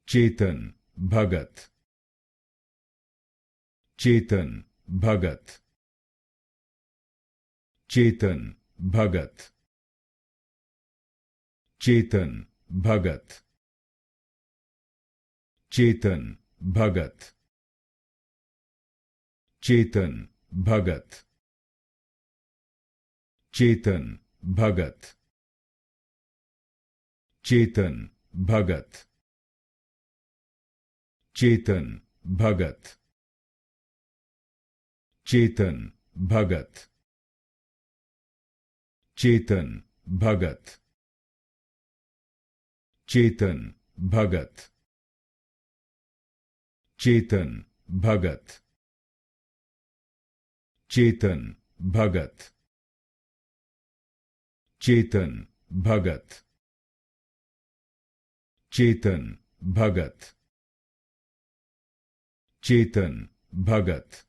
Chetan Bhagat, Chetan Bhagat, Chetan Bhagat, Chetan Bhagat, Chetan Bhagat, Chetan Bhagat, Chetan Bhagat, Chetan Bhagat, Chetan Bhagat, Chetan Bhagat, Chetan Bhagat, Chetan Bhagat, Chetan Bhagat, Chetan Bhagat, Chetan Bhagat, Chetan Bhagat, Chetan Bhagat,